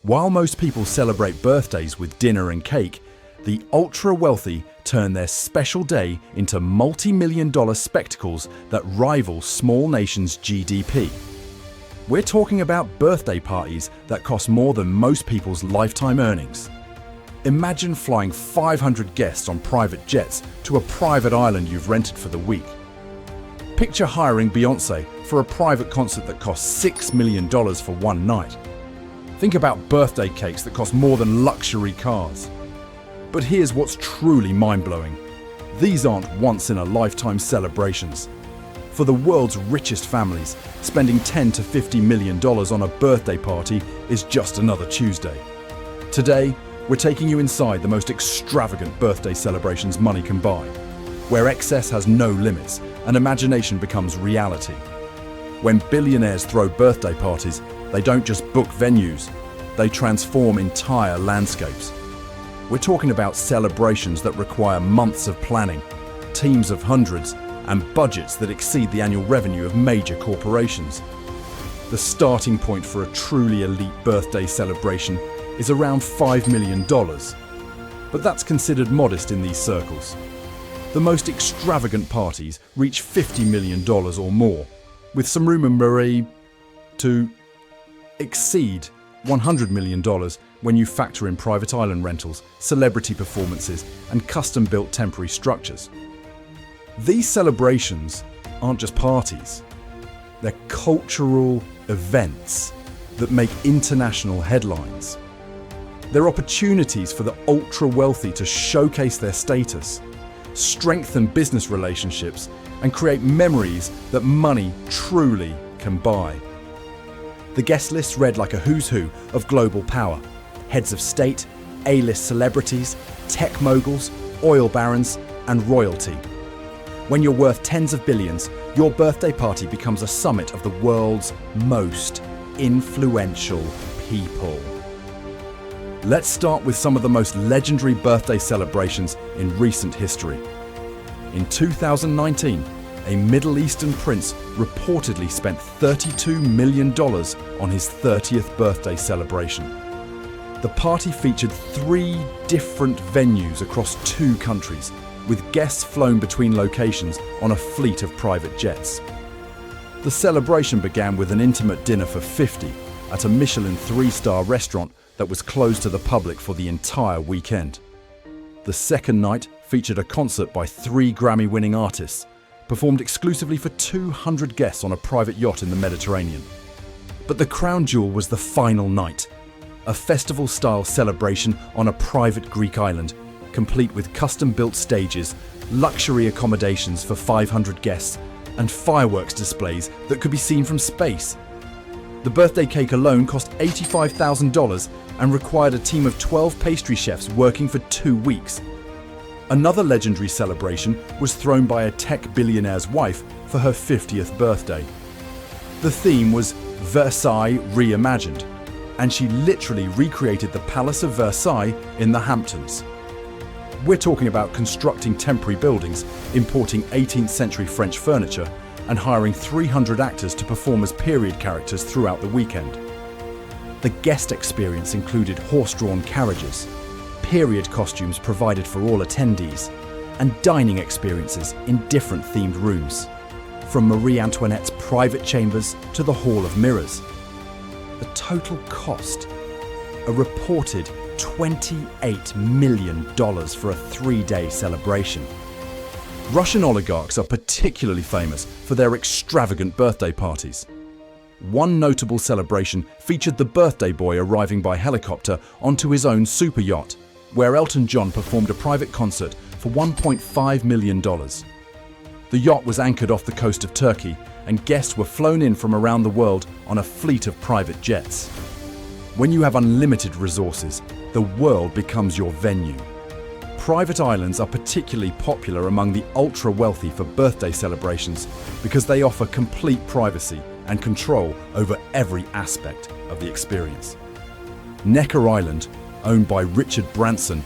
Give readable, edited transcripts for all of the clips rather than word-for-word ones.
While most people celebrate birthdays with dinner and cake, the ultra-wealthy turn their special day into multi-million-dollar spectacles that rival small nations' GDP. We're talking about birthday parties that cost more than most people's lifetime earnings. Imagine flying 500 guests on private jets to a private island you've rented for the week. Picture hiring Beyoncé for a private concert that costs $6 million for one night. Think about birthday cakes that cost more than luxury cars. But here's what's truly mind-blowing. These aren't once-in-a-lifetime celebrations. For the world's richest families, spending $10 to $50 million on a birthday party is just another Tuesday. Today, we're taking you inside the most extravagant birthday celebrations money can buy, where excess has no limits and imagination becomes reality. When billionaires throw birthday parties, they don't just book venues, they transform entire landscapes. We're talking about celebrations that require months of planning, teams of hundreds, and budgets that exceed the annual revenue of major corporations. The starting point for a truly elite birthday celebration is around $5 million, but that's considered modest in these circles. The most extravagant parties reach $50 million or more, with some room to exceed $100 million when you factor in private island rentals, celebrity performances, and custom-built temporary structures. These celebrations aren't just parties. They're cultural events that make international headlines. They're opportunities for the ultra-wealthy to showcase their status, strengthen business relationships, and create memories that money truly can buy. The guest list read like a who's who of global power. Heads of state, A-list celebrities, tech moguls, oil barons, and royalty. When you're worth tens of billions, your birthday party becomes a summit of the world's most influential people. Let's start with some of the most legendary birthday celebrations in recent history. In 2019, a Middle Eastern prince reportedly spent $32 million on his 30th birthday celebration. The party featured 3 different venues across 2 countries, with guests flown between locations on a fleet of private jets. The celebration began with an intimate dinner for 50 at a Michelin 3-star restaurant that was closed to the public for the entire weekend. The second night featured a concert by 3 Grammy-winning artists, performed exclusively for 200 guests on a private yacht in the Mediterranean. But the crown jewel was the final night, a festival-style celebration on a private Greek island, complete with custom-built stages, luxury accommodations for 500 guests, and fireworks displays that could be seen from space. The birthday cake alone cost $85,000 and required a team of 12 pastry chefs working for 2 weeks. Another legendary celebration was thrown by a tech billionaire's wife for her 50th birthday. The theme was Versailles reimagined, and she literally recreated the Palace of Versailles in the Hamptons. We're talking about constructing temporary buildings, importing 18th century French furniture, and hiring 300 actors to perform as period characters throughout the weekend. The guest experience included horse-drawn carriages, period costumes provided for all attendees, and dining experiences in different themed rooms, from Marie Antoinette's private chambers to the Hall of Mirrors. The total cost, a reported $28 million for a 3-day celebration. Russian oligarchs are particularly famous for their extravagant birthday parties. One notable celebration featured the birthday boy arriving by helicopter onto his own super yacht, where Elton John performed a private concert for $1.5 million. The yacht was anchored off the coast of Turkey, and guests were flown in from around the world on a fleet of private jets. When you have unlimited resources, the world becomes your venue. Private islands are particularly popular among the ultra-wealthy for birthday celebrations because they offer complete privacy and control over every aspect of the experience. Necker Island, owned by Richard Branson,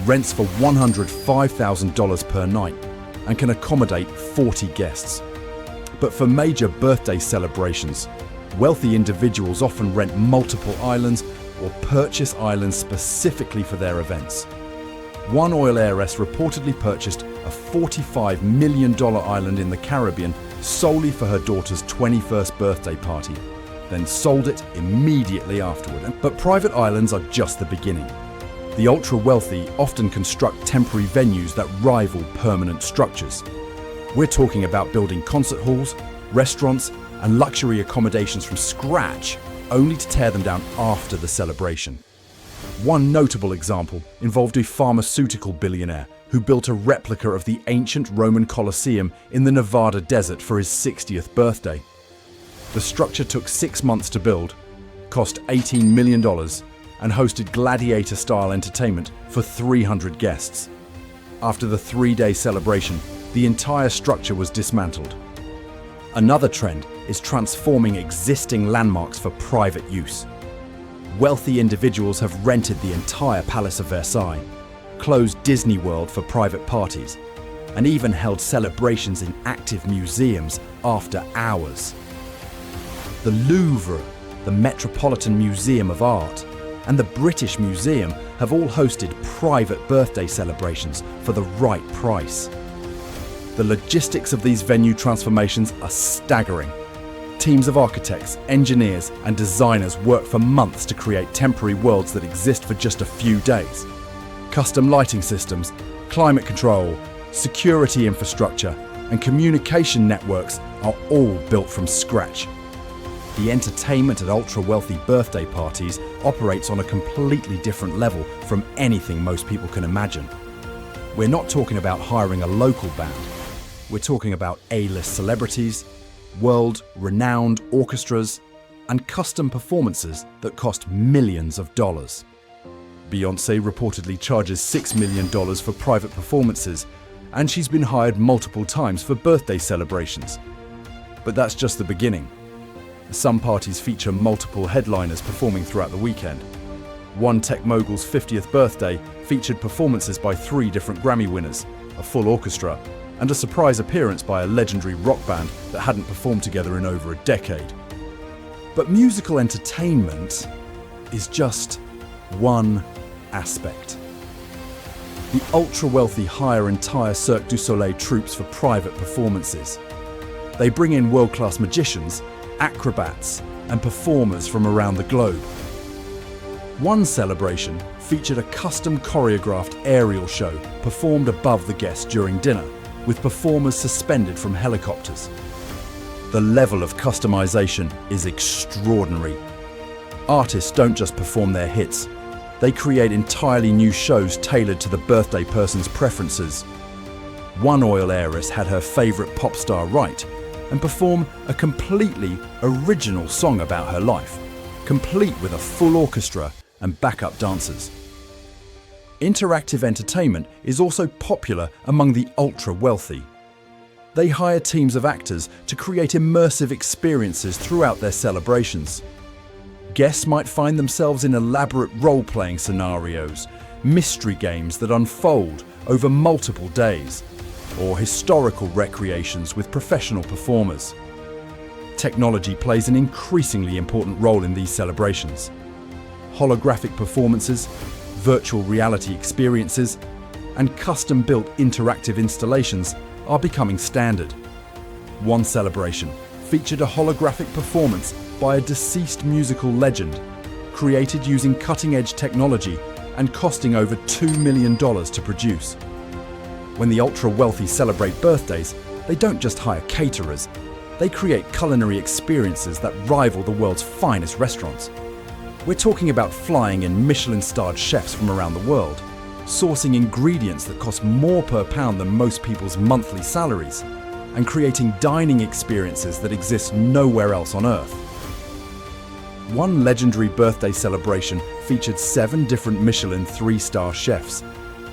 rents for $105,000 per night and can accommodate 40 guests. But for major birthday celebrations, wealthy individuals often rent multiple islands or purchase islands specifically for their events. One oil heiress reportedly purchased a $45 million island in the Caribbean solely for her daughter's 21st birthday party, then sold it immediately afterward. But private islands are just the beginning. The ultra-wealthy often construct temporary venues that rival permanent structures. We're talking about building concert halls, restaurants, and luxury accommodations from scratch, only to tear them down after the celebration. One notable example involved a pharmaceutical billionaire who built a replica of the ancient Roman Colosseum in the Nevada desert for his 60th birthday. The structure took 6 months to build, cost $18 million, and hosted gladiator-style entertainment for 300 guests. After the 3-day celebration, the entire structure was dismantled. Another trend is transforming existing landmarks for private use. Wealthy individuals have rented the entire Palace of Versailles, closed Disney World for private parties, and even held celebrations in active museums after hours. The Louvre, the Metropolitan Museum of Art, and the British Museum have all hosted private birthday celebrations for the right price. The logistics of these venue transformations are staggering. Teams of architects, engineers, and designers work for months to create temporary worlds that exist for just a few days. Custom lighting systems, climate control, security infrastructure, and communication networks are all built from scratch. The entertainment at ultra-wealthy birthday parties operates on a completely different level from anything most people can imagine. We're not talking about hiring a local band. We're talking about A-list celebrities, world-renowned orchestras, and custom performances that cost millions of dollars. Beyoncé reportedly charges $6 million for private performances, and she's been hired multiple times for birthday celebrations. But that's just the beginning. Some parties feature multiple headliners performing throughout the weekend. One tech mogul's 50th birthday featured performances by 3 different Grammy winners, a full orchestra, and a surprise appearance by a legendary rock band that hadn't performed together in over a decade. But musical entertainment is just one aspect. The ultra-wealthy hire entire Cirque du Soleil troupes for private performances. They bring in world-class magicians, acrobats, and performers from around the globe. One celebration featured a custom choreographed aerial show performed above the guests during dinner, with performers suspended from helicopters. The level of customization is extraordinary. Artists don't just perform their hits, they create entirely new shows tailored to the birthday person's preferences. One oil heiress had her favorite pop star write and perform a completely original song about her life, complete with a full orchestra and backup dancers. Interactive entertainment is also popular among the ultra-wealthy. They hire teams of actors to create immersive experiences throughout their celebrations. Guests might find themselves in elaborate role-playing scenarios, mystery games that unfold over multiple days, or historical recreations with professional performers. Technology plays an increasingly important role in these celebrations. Holographic performances, virtual reality experiences, and custom-built interactive installations are becoming standard. One celebration featured a holographic performance by a deceased musical legend, created using cutting-edge technology and costing over $2 million to produce. When the ultra-wealthy celebrate birthdays, they don't just hire caterers, they create culinary experiences that rival the world's finest restaurants. We're talking about flying in Michelin-starred chefs from around the world, sourcing ingredients that cost more per pound than most people's monthly salaries, and creating dining experiences that exist nowhere else on Earth. One legendary birthday celebration featured 7 different Michelin 3-star chefs,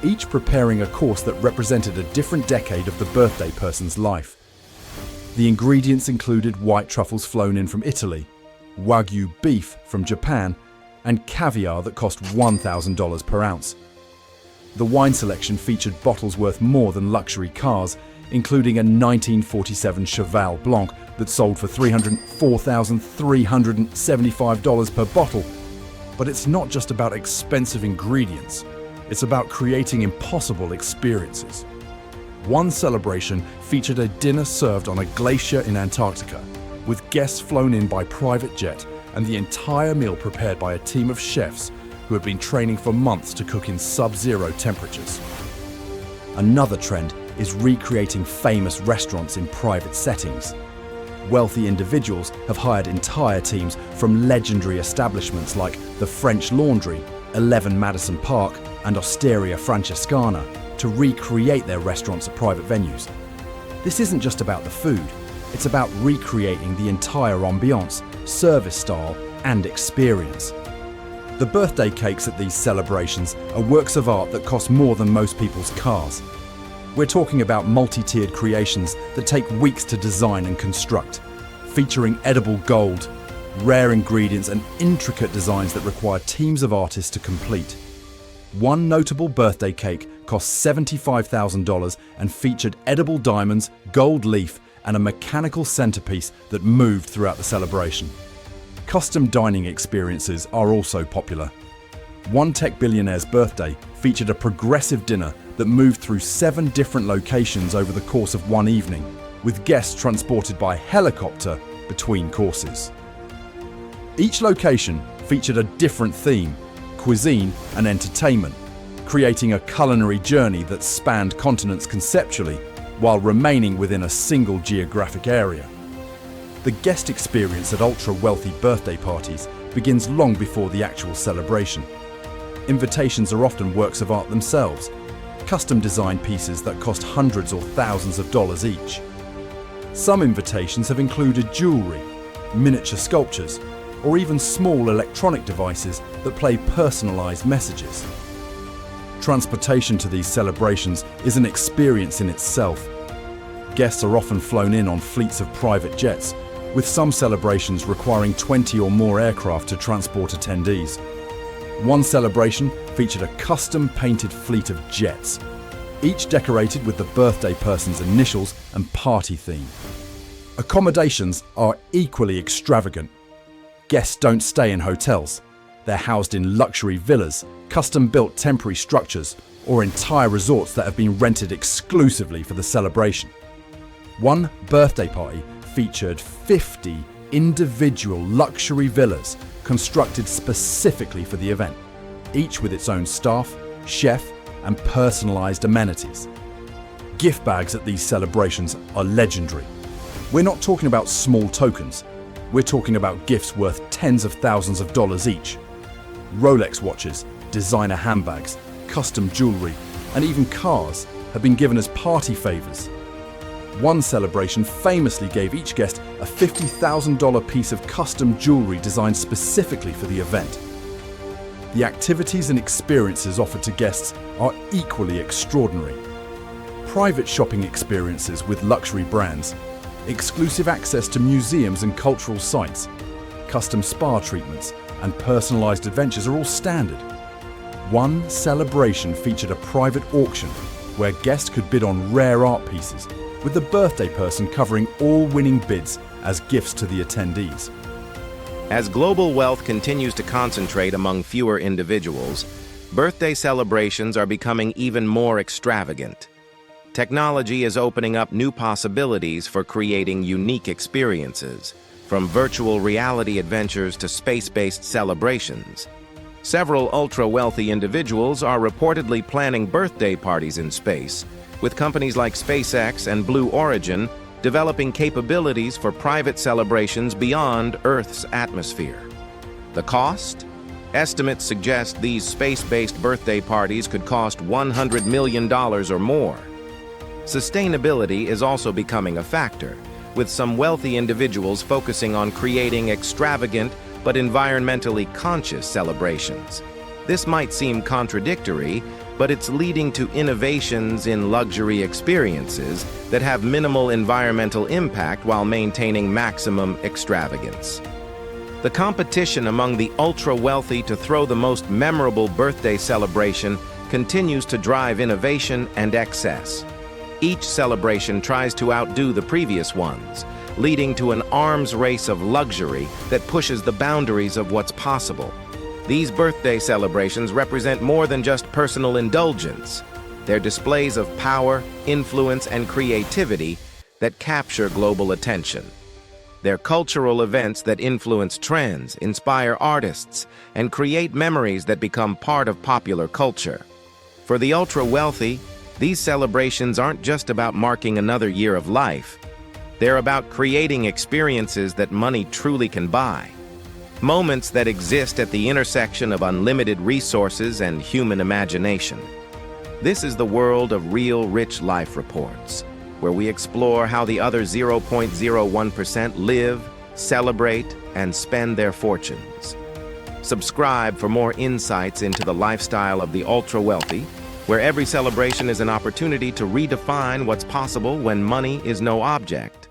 each preparing a course that represented a different decade of the birthday person's life. The ingredients included white truffles flown in from Italy, Wagyu beef from Japan, and caviar that cost $1,000 per ounce. The wine selection featured bottles worth more than luxury cars, including a 1947 Cheval Blanc that sold for $304,375 per bottle, But it's not just about expensive ingredients. It's about creating impossible experiences. One celebration featured a dinner served on a glacier in Antarctica, with guests flown in by private jet and the entire meal prepared by a team of chefs who had been training for months to cook in sub-zero temperatures. Another trend is recreating famous restaurants in private settings. Wealthy individuals have hired entire teams from legendary establishments like the French Laundry, 11 Madison Park, and Osteria Francescana to recreate their restaurants at private venues. This isn't just about the food, it's about recreating the entire ambiance, service style, and experience. The birthday cakes at these celebrations are works of art that cost more than most people's cars. We're talking about multi-tiered creations that take weeks to design and construct, featuring edible gold, rare ingredients, and intricate designs that require teams of artists to complete. One notable birthday cake cost $75,000 and featured edible diamonds, gold leaf, and a mechanical centerpiece that moved throughout the celebration. Custom dining experiences are also popular. One tech billionaire's birthday featured a progressive dinner that moved through 7 different locations over the course of one evening, with guests transported by helicopter between courses. Each location featured a different theme, cuisine, and entertainment, creating a culinary journey that spanned continents conceptually while remaining within a single geographic area. The guest experience at ultra-wealthy birthday parties begins long before the actual celebration. Invitations are often works of art themselves, custom-designed pieces that cost hundreds or thousands of dollars each. Some invitations have included jewelry, miniature sculptures, or even small electronic devices that play personalized messages. Transportation to these celebrations is an experience in itself. Guests are often flown in on fleets of private jets, with some celebrations requiring 20 or more aircraft to transport attendees. One celebration featured a custom-painted fleet of jets, each decorated with the birthday person's initials and party theme. Accommodations are equally extravagant. Guests don't stay in hotels. They're housed in luxury villas, custom-built temporary structures, or entire resorts that have been rented exclusively for the celebration. One birthday party featured 50 individual luxury villas constructed specifically for the event, each with its own staff, chef, and personalized amenities. Gift bags at these celebrations are legendary. We're not talking about small tokens. We're talking about gifts worth tens of thousands of dollars each. Rolex watches, designer handbags, custom jewelry, and even cars have been given as party favors. One celebration famously gave each guest a $50,000 piece of custom jewelry designed specifically for the event. The activities and experiences offered to guests are equally extraordinary. Private shopping experiences with luxury brands, exclusive access to museums and cultural sites, custom spa treatments, and personalized adventures are all standard. One celebration featured a private auction where guests could bid on rare art pieces, with the birthday person covering all winning bids as gifts to the attendees. As global wealth continues to concentrate among fewer individuals, birthday celebrations are becoming even more extravagant. Technology is opening up new possibilities for creating unique experiences, from virtual reality adventures to space-based celebrations. Several ultra-wealthy individuals are reportedly planning birthday parties in space, with companies like SpaceX and Blue Origin developing capabilities for private celebrations beyond Earth's atmosphere. The cost? Estimates suggest these space-based birthday parties could cost $100 million or more. Sustainability is also becoming a factor, with some wealthy individuals focusing on creating extravagant but environmentally conscious celebrations. This might seem contradictory, but it's leading to innovations in luxury experiences that have minimal environmental impact while maintaining maximum extravagance. The competition among the ultra-wealthy to throw the most memorable birthday celebration continues to drive innovation and excess. Each celebration tries to outdo the previous ones, leading to an arms race of luxury that pushes the boundaries of what's possible. These birthday celebrations represent more than just personal indulgence. They're displays of power, influence, and creativity that capture global attention. They're cultural events that influence trends, inspire artists, and create memories that become part of popular culture. For the ultra-wealthy, these celebrations aren't just about marking another year of life. They're about creating experiences that money truly can buy. Moments that exist at the intersection of unlimited resources and human imagination. This is the world of Real Rich Life Reports, where we explore how the other 0.01% live, celebrate, and spend their fortunes. Subscribe for more insights into the lifestyle of the ultra-wealthy, where every celebration is an opportunity to redefine what's possible when money is no object.